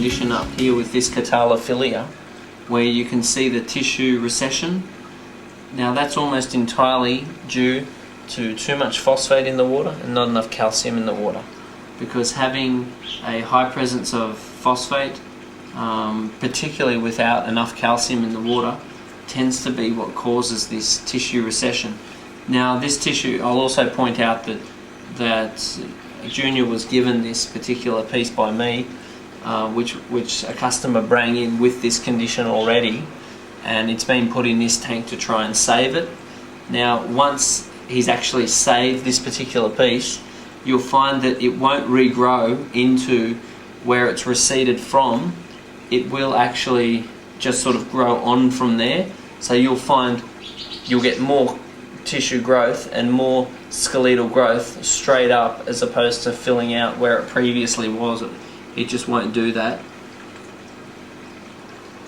condition up here with this Catala where you can see the tissue recession. Now that's almost entirely due to too much phosphate in the water and not enough calcium in the water, because having a high presence of phosphate, particularly without enough calcium in the water, tends to be what causes this tissue recession. Now this tissue, I'll also point out that Junior was given this particular piece by me, which a customer brought in with this condition already, and it's been put in this tank to try and save it. Now once he's actually saved this particular piece, you'll find that it won't regrow into where it's receded from. It will actually just sort of grow on from there. So you'll find you'll get more tissue growth and more skeletal growth straight up, as opposed to filling out where it previously was. It just won't do that.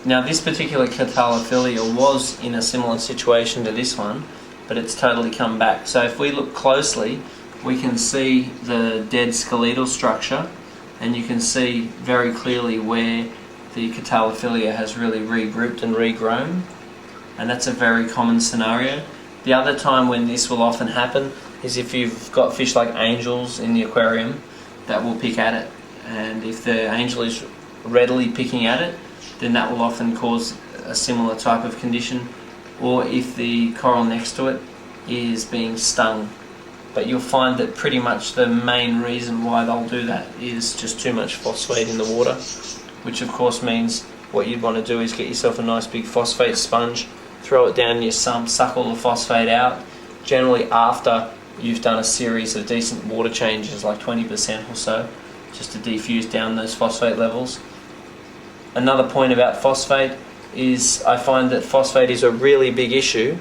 Now this particular Catala was in a similar situation to this one, but it's totally come back. So if we look closely, we can see the dead skeletal structure, and you can see very clearly where the Catala has really regrouped and regrown, and that's a very common scenario. The other time when this will often happen is if you've got fish like angels in the aquarium that will pick at it, and if the angel is readily picking at it, then that will often cause a similar type of condition, or if the coral next to it is being stung. But you'll find that pretty much the main reason why they'll do that is just too much phosphate in the water, which of course means what you'd want to do is get yourself a nice big phosphate sponge, throw it down in your sump, suck all the phosphate out, generally after you've done a series of decent water changes, like 20% or so, just to defuse down those phosphate levels. Another point about phosphate is I find that phosphate is a really big issue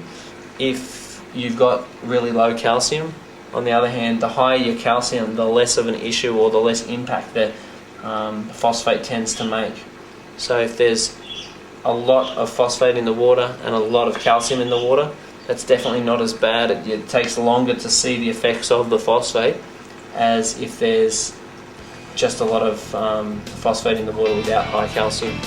if you've got really low calcium. On the other hand, the higher your calcium, the less of an issue or the less impact that phosphate tends to make. So if there's a lot of phosphate in the water and a lot of calcium in the water, that's definitely not as bad. It takes longer to see the effects of the phosphate as if there's just a lot of phosphate in the water without high calcium.